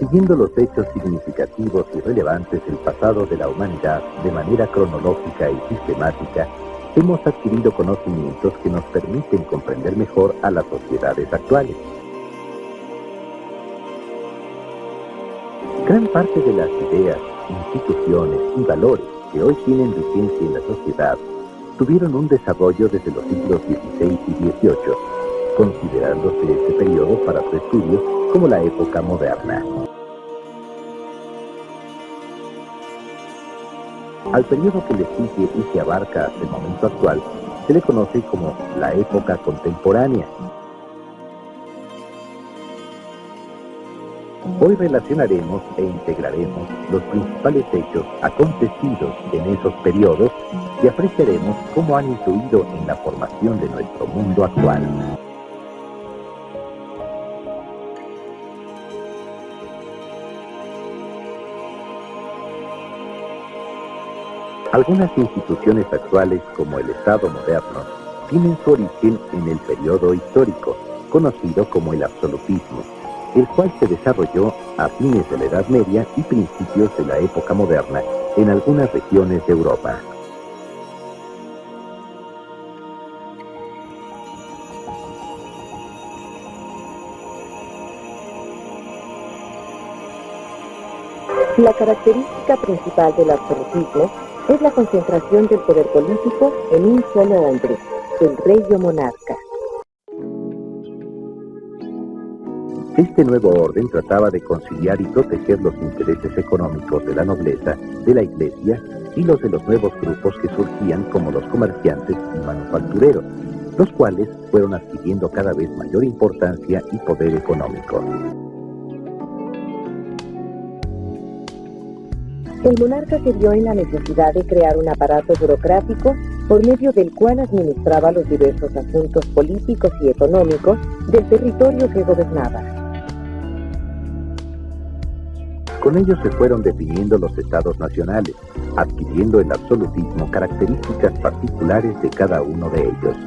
siguiendo los hechos significativos y relevantes del pasado de la humanidad de manera cronológica y sistemática, hemos adquirido conocimientos que nos permiten comprender mejor a las sociedades actuales. Gran parte de las ideas, instituciones y valores que hoy tienen vigencia en la sociedad tuvieron un desarrollo desde los siglos XVI y XVIII, considerándose este periodo para su estudio como la época moderna. Al periodo que le sigue y que abarca hasta el momento actual se le conoce como la época contemporánea. Hoy relacionaremos e integraremos los principales hechos acontecidos en esos periodos y apreciaremos cómo han influido en la formación de nuestro mundo actual. Algunas instituciones actuales, como el Estado moderno, tienen su origen en el periodo histórico, conocido como el absolutismo, el cual se desarrolló a fines de la Edad Media y principios de la época moderna en algunas regiones de Europa. La característica principal del absolutismo es la concentración del poder político en un solo hombre, el rey o monarca. Este nuevo orden trataba de conciliar y proteger los intereses económicos de la nobleza, de la Iglesia y los de los nuevos grupos que surgían como los comerciantes y manufactureros, los cuales fueron adquiriendo cada vez mayor importancia y poder económico. El monarca se vio en la necesidad de crear un aparato burocrático por medio del cual administraba los diversos asuntos políticos y económicos del territorio que gobernaba. Con ello se fueron definiendo los estados nacionales, adquiriendo el absolutismo características particulares de cada uno de ellos.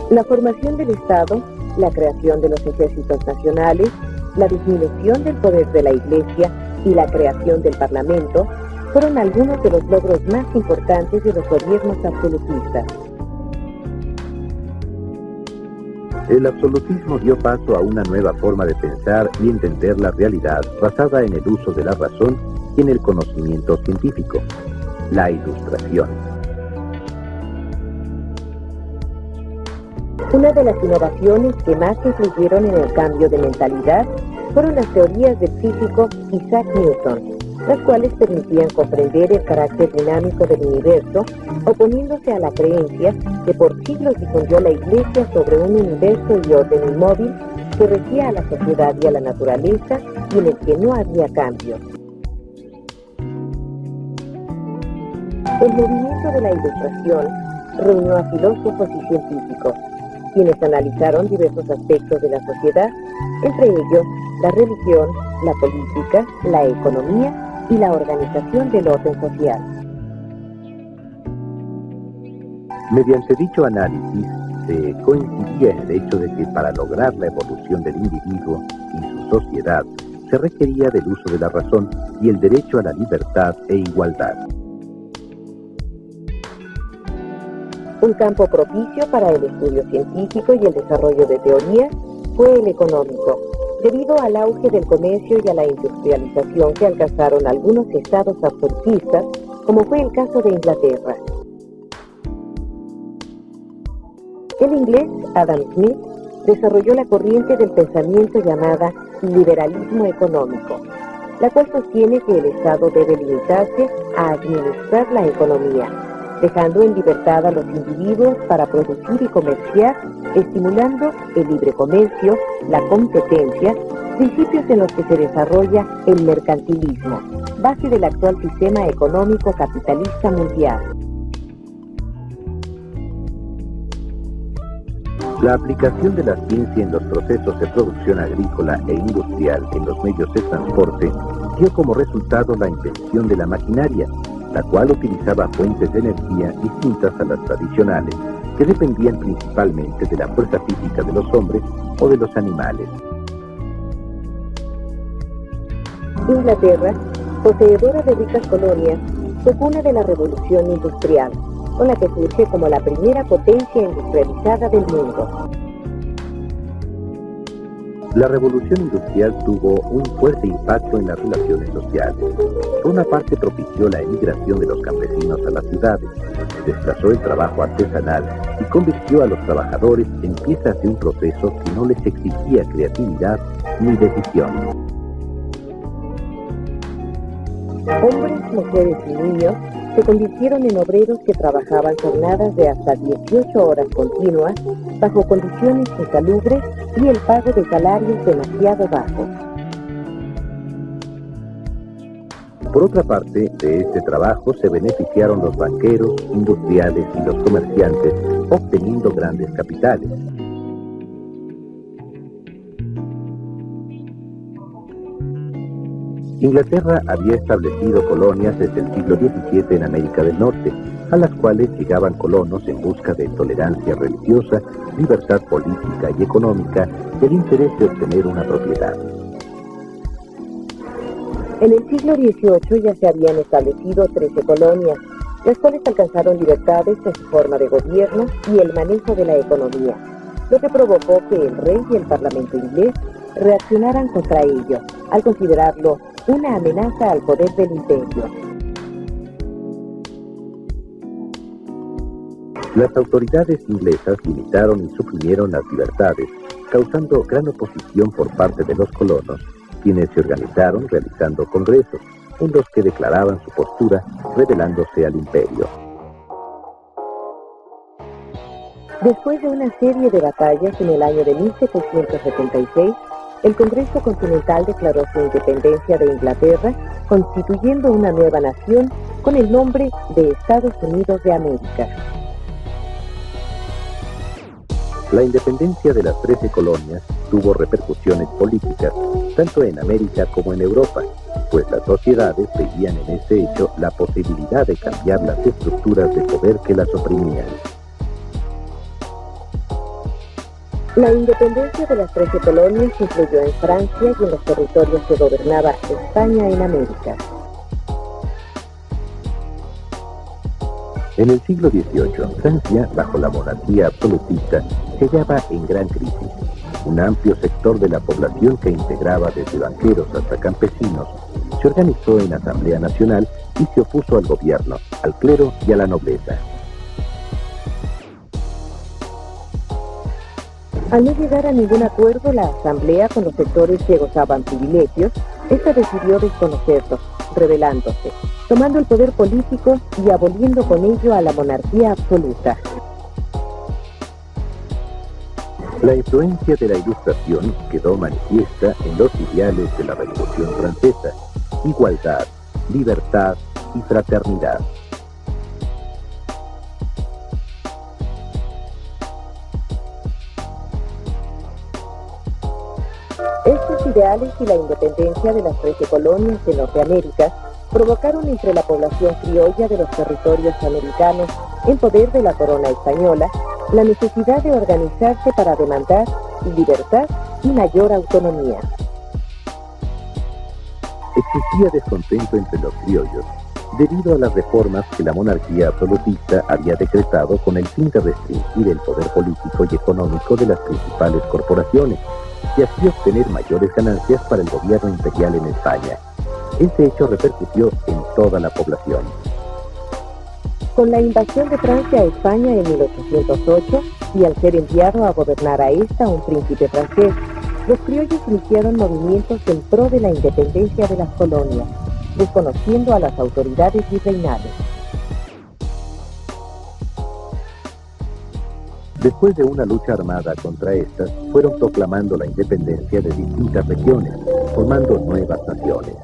La formación del Estado, la creación de los ejércitos nacionales, la disminución del poder de la Iglesia y la creación del Parlamento fueron algunos de los logros más importantes de los gobiernos absolutistas. El absolutismo dio paso a una nueva forma de pensar y entender la realidad basada en el uso de la razón y en el conocimiento científico, la Ilustración. Una de las innovaciones que más influyeron en el cambio de mentalidad fueron las teorías del físico Isaac Newton, las cuales permitían comprender el carácter dinámico del universo, oponiéndose a la creencia que por siglos difundió la Iglesia sobre un universo y orden inmóvil que regía a la sociedad y a la naturaleza y en el que no había cambios. El movimiento de la Ilustración reunió a filósofos y científicos, quienes analizaron diversos aspectos de la sociedad, entre ellos la religión, la política, la economía y la organización del orden social. Mediante dicho análisis, se coincidía en el hecho de que para lograr la evolución del individuo y su sociedad, se requería del uso de la razón y el derecho a la libertad e igualdad. Un campo propicio para el estudio científico y el desarrollo de teorías fue el económico, debido al auge del comercio y a la industrialización que alcanzaron algunos estados absolutistas, como fue el caso de Inglaterra. El inglés Adam Smith desarrolló la corriente del pensamiento llamada liberalismo económico, la cual sostiene que el Estado debe limitarse a administrar la economía, dejando en libertad a los individuos para producir y comerciar, estimulando el libre comercio, la competencia, principios en los que se desarrolla el mercantilismo, base del actual sistema económico capitalista mundial. La aplicación de la ciencia en los procesos de producción agrícola e industrial en los medios de transporte dio como resultado la invención de la maquinaria, la cual utilizaba fuentes de energía distintas a las tradicionales, que dependían principalmente de la fuerza física de los hombres o de los animales. Inglaterra, poseedora de ricas colonias, fue cuna de la revolución industrial, con la que surge como la primera potencia industrializada del mundo. La revolución industrial tuvo un fuerte impacto en las relaciones sociales. Por una parte, propició la emigración de los campesinos a las ciudades, desplazó el trabajo artesanal y convirtió a los trabajadores en piezas de un proceso que no les exigía creatividad ni decisión. Hombres, mujeres y niños se convirtieron en obreros que trabajaban jornadas de hasta 18 horas continuas, bajo condiciones insalubres y el pago de salarios demasiado bajos. Por otra parte, de este trabajo se beneficiaron los banqueros, industriales y los comerciantes, obteniendo grandes capitales. Inglaterra había establecido colonias desde el siglo XVII en América del Norte, a las cuales llegaban colonos en busca de tolerancia religiosa, libertad política y económica y el interés de obtener una propiedad. En el siglo XVIII ya se habían establecido 13 colonias, las cuales alcanzaron libertades en su forma de gobierno y el manejo de la economía, lo que provocó que el rey y el parlamento inglés reaccionaran contra ello, al considerarlo una amenaza al poder del imperio. Las autoridades inglesas limitaron y suprimieron las libertades, causando gran oposición por parte de los colonos, quienes se organizaron realizando congresos, en los que declaraban su postura, rebelándose al imperio. Después de una serie de batallas en el año de 1776, el Congreso Continental declaró su independencia de Inglaterra, constituyendo una nueva nación con el nombre de Estados Unidos de América. La independencia de las 13 colonias tuvo repercusiones políticas, tanto en América como en Europa, pues las sociedades veían en este hecho la posibilidad de cambiar las estructuras de poder que las oprimían. La independencia de las 13 colonias influyó en Francia y en los territorios que gobernaba España en América. En el siglo XVIII, Francia, bajo la monarquía absolutista, se hallaba en gran crisis. Un amplio sector de la población que integraba desde banqueros hasta campesinos se organizó en Asamblea Nacional y se opuso al gobierno, al clero y a la nobleza. Al no llegar a ningún acuerdo la Asamblea con los sectores que gozaban privilegios, esta decidió desconocerlos, rebelándose, tomando el poder político y aboliendo con ello a la monarquía absoluta. La influencia de la Ilustración quedó manifiesta en los ideales de la Revolución Francesa: igualdad, libertad y fraternidad. Estos ideales y la independencia de las 13 colonias de Norteamérica provocaron entre la población criolla de los territorios americanos en poder de la corona española la necesidad de organizarse para demandar libertad y mayor autonomía. Existía descontento entre los criollos debido a las reformas que la monarquía absolutista había decretado con el fin de restringir el poder político y económico de las principales corporaciones y así obtener mayores ganancias para el gobierno imperial en España. Este hecho repercutió en toda la población. Con la invasión de Francia a España en 1808 y al ser enviado a gobernar a esta un príncipe francés, los criollos iniciaron movimientos en pro de la independencia de las colonias, desconociendo a las autoridades virreinales. Después de una lucha armada contra estas, fueron proclamando la independencia de distintas regiones, formando nuevas naciones.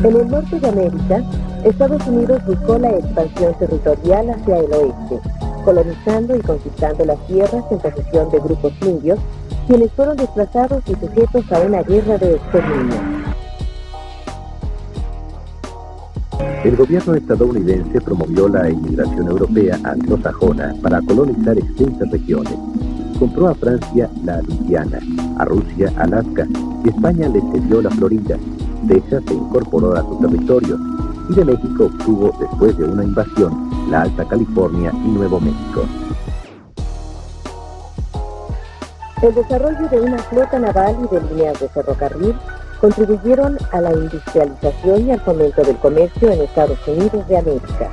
En el norte de América, Estados Unidos buscó la expansión territorial hacia el oeste, colonizando y conquistando las tierras en posesión de grupos indios, quienes fueron desplazados y sujetos a una guerra de exterminio. El gobierno estadounidense promovió la inmigración europea anglosajona para colonizar extensas regiones. Compró a Francia la Luisiana, a Rusia Alaska, y España le cedió la Florida. Texas se incorporó a su territorio, y de México obtuvo, después de una invasión, la Alta California y Nuevo México. El desarrollo de una flota naval y de líneas de ferrocarril contribuyeron a la industrialización y al fomento del comercio en Estados Unidos de América.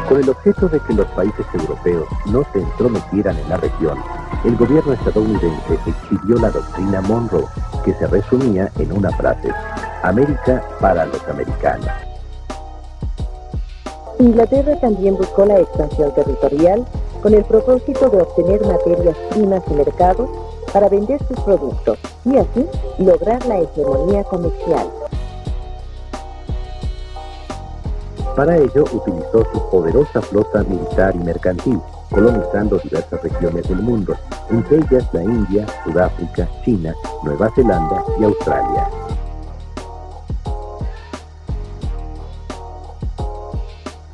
Con el objeto de que los países europeos no se entrometieran en la región, el gobierno estadounidense expidió la doctrina Monroe, que se resumía en una frase: América para los americanos. Inglaterra también buscó la expansión territorial con el propósito de obtener materias primas y mercados para vender sus productos y así lograr la hegemonía comercial. Para ello utilizó su poderosa flota militar y mercantil, colonizando diversas regiones del mundo, entre ellas la India, Sudáfrica, China, Nueva Zelanda y Australia.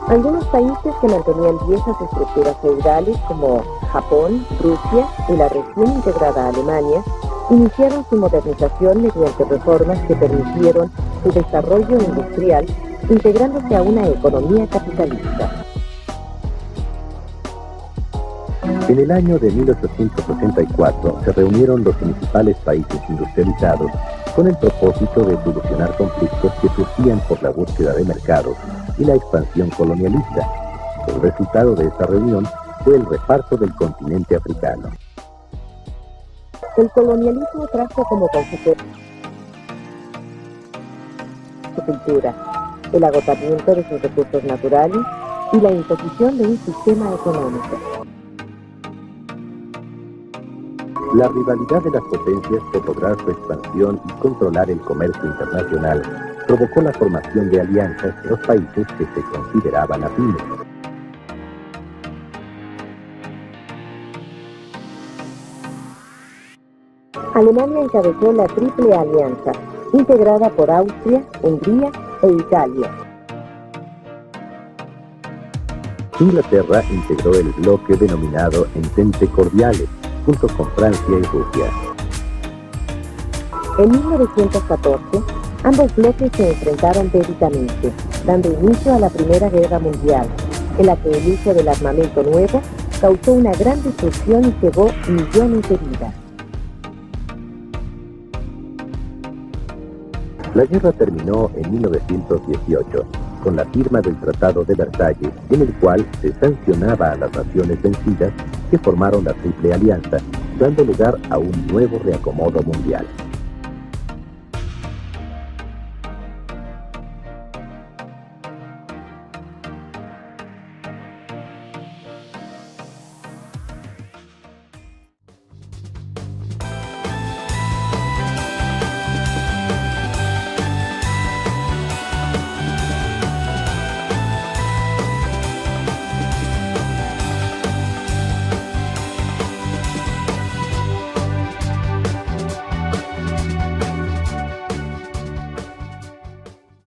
Algunos países que mantenían viejas estructuras feudales, como Japón, Rusia y la recién integrada Alemania, iniciaron su modernización mediante reformas que permitieron su desarrollo industrial, integrándose a una economía capitalista. En el año de 1864 se reunieron los principales países industrializados con el propósito de solucionar conflictos que surgían por la búsqueda de mercados y la expansión colonialista. El resultado de esta reunión fue el reparto del continente africano. El colonialismo trajo como consecuencia su cultura, el agotamiento de sus recursos naturales y la imposición de un sistema económico. La rivalidad de las potencias por lograr su expansión y controlar el comercio internacional provocó la formación de alianzas de los países que se consideraban afines. Alemania encabezó la Triple Alianza, integrada por Austria, Hungría e Italia. Inglaterra integró el bloque denominado Entente Cordiale, junto con Francia y Rusia. En 1914, ambos bloques se enfrentaron bélicamente, dando inicio a la Primera Guerra Mundial, en la que el uso del armamento nuevo causó una gran destrucción y llevó millones de vidas. La guerra terminó en 1918, con la firma del Tratado de Versalles, en el cual se sancionaba a las naciones vencidas que formaron la Triple Alianza, dando lugar a un nuevo reacomodo mundial.